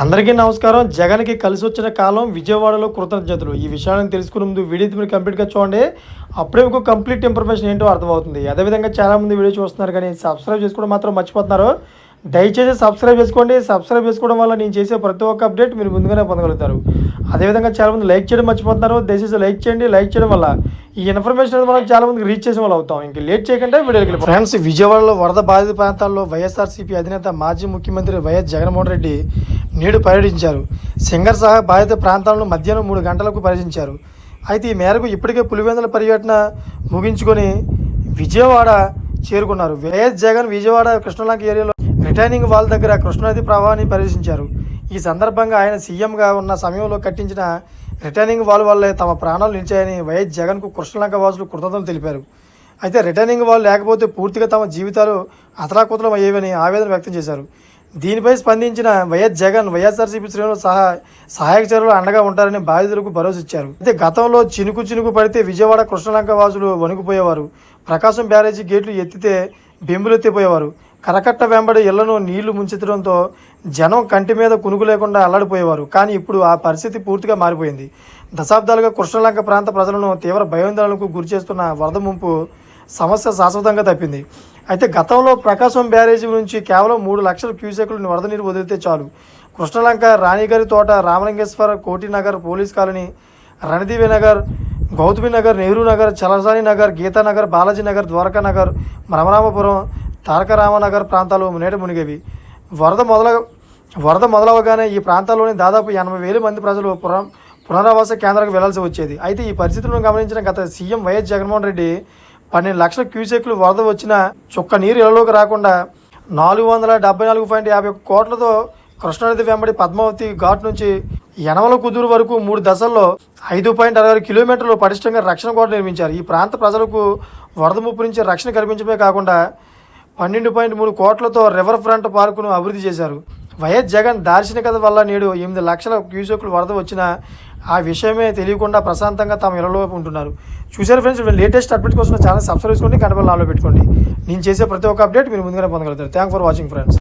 అందరికీ నమస్కారం. జగన్‌కి కలిసొచ్చిన కాలం విజయవాడలో కృతజ్ఞతలు. ఈ విషయాలను తెలుసుకునే ముందు వీడియో మీరు కంప్లీట్‌గా చూడండి. అప్పుడే మీకు కంప్లీట్ ఇన్ఫర్మేషన్ ఏంటో అర్థమవుతుంది. అదేవిధంగా చాలామంది వీడియో చూస్తున్నారు కానీ సబ్స్క్రైబ్ చేసుకోవడం మాత్రం మర్చిపోతున్నారు. దయచేసి సబ్స్క్రైబ్ చేసుకోండి. సబ్స్క్రైబ్ చేసుకోవడం వల్ల నేను చేసే ప్రతి ఒక్క అప్డేట్ మీరు ముందుగానే పొందగలుగుతారు. అదేవిధంగా చాలామంది లైక్ చేయడం మర్చిపోతున్నారు. దయచేసి లైక్ చేయండి. లైక్ చేయడం వల్ల ఈ ఇన్ఫర్మేషన్ అనేది మనం చాలామందికి రీచ్ చేసే వాళ్ళు అవుతాం. ఇంక లేట్ చేయకుండా వీడియోకి వెళ్ళిపోతాం. ఫ్రెండ్స్, విజయవాడలో వరద బాధిత ప్రాంతాల్లో వైఎస్ఆర్సీపీ అధినేత మాజీ ముఖ్యమంత్రి వైఎస్ జగన్మోహన్ రెడ్డి నేడు పర్యటించారు. సింగర్ సహా బాధిత ప్రాంతాలను మధ్యాహ్నం 3 గంటలకు పర్యటించారు. అయితే ఈ మేరకు ఇప్పటికే పులివెందుల పర్యటన ముగించుకొని విజయవాడ చేరుకున్నారు. వైఎస్ జగన్ విజయవాడ కృష్ణలంక ఏరియాలో రిటైనింగ్ వాల్ దగ్గర కృష్ణానది ప్రవాహాన్ని పరిశీలించారు. ఈ సందర్భంగా ఆయన సీఎంగా ఉన్న సమయంలో కట్టించిన రిటైనింగ్ వాల్ వల్లే తమ ప్రాణాలు నిలిచాయని వైఎస్ జగన్కు కృష్ణలంక వాసులు కృతజ్ఞతలు తెలిపారు. అయితే రిటైనింగ్ వాల్ లేకపోతే పూర్తిగా తమ జీవితాలు అతలాకుతలం అయ్యేవని ఆవేదన వ్యక్తం చేశారు. దీనిపై స్పందించిన వైఎస్ జగన్ వైఎస్ఆర్సీపీ శ్రేణులు సహాయక చర్యలు అండగా ఉంటారని బాధితులకు భరోసా ఇచ్చారు. అయితే గతంలో చినుకు పడితే విజయవాడ కృష్ణలంక వాసులు వణికిపోయేవారు. ప్రకాశం బ్యారేజీ గేట్లు ఎత్తితే బెంబులెత్తిపోయేవారు. కరకట్ట వెంబడి ఇళ్లను నీళ్లు ముంచెత్తడంతో జనం కంటి మీద కునుకు లేకుండా అల్లాడిపోయేవారు. కానీ ఇప్పుడు ఆ పరిస్థితి పూర్తిగా మారిపోయింది. దశాబ్దాలుగా కృష్ణలంక ప్రాంత ప్రజలను తీవ్ర భయాందోళనకు గురి చేస్తున్న వరద ముంపు సమస్య శాశ్వతంగా తప్పింది. అయితే గతంలో ప్రకాశం బ్యారేజీ నుంచి కేవలం 3 లక్షల క్యూసెక్లు వరద నీరు వదిలితే చాలు కృష్ణలంక, రాణిగారి తోట, రామలింగేశ్వర, కోటినగర్, పోలీస్ కాలనీ, రణదీవి నగర్, గౌతమి నగర్, నెహ్రూ నగర్, చలసాని నగర్, గీతానగర్, బాలాజీ నగర్, ద్వారకా నగర్, రమరామపురం, తారకరామనగర్ ప్రాంతాలు నేట మునిగేవి. వరద మొదలవగానే ఈ ప్రాంతాల్లోని దాదాపు 80,000 మంది ప్రజలు పునరావాస కేంద్రాలకు వెళ్లాల్సి వచ్చేది. అయితే ఈ పరిస్థితులను గమనించిన గత సీఎం వైఎస్ జగన్మోహన్ రెడ్డి 12 లక్షల క్యూసెక్లు వరద వచ్చిన చుక్క నీరు ఇళ్లలోకి రాకుండా 474.51 కోట్లతో కృష్ణానది వెంబడి పద్మావతి ఘాట్ నుంచి యనమల కుదురు వరకు 3 దశల్లో 5.66 కిలోమీటర్లు పటిష్టంగా రక్షణ గోడ నిర్మించారు. ఈ ప్రాంత ప్రజలకు వరద ముప్పు నుంచి రక్షణ కల్పించడమే కాకుండా 12.3 కోట్లతో రివర్ ఫ్రంట్ పార్కును అభివృద్ధి చేశారు. వైఎస్ జగన్ దార్శనికత వల్ల నేడు 8 లక్షల క్యూసెక్లు వరద వచ్చినా ఆ విషయమే తెలియకుండా ప్రశాంతంగా తమ ఇళ్లలో ఉంటున్నారు. చూసారు ఫ్రెండ్స్, లేటెస్ట్ అప్డేట్ కోసం ఛానల్ సబ్స్క్రైబ్ చేసుకోండి, గంట బెల్ ఆన్లో పెట్టుకోండి. నేను చేసే ప్రతి ఒక్క అప్డేట్ మీరు ముందుగానే పొందగలుగుతారు. Thank for watching friends.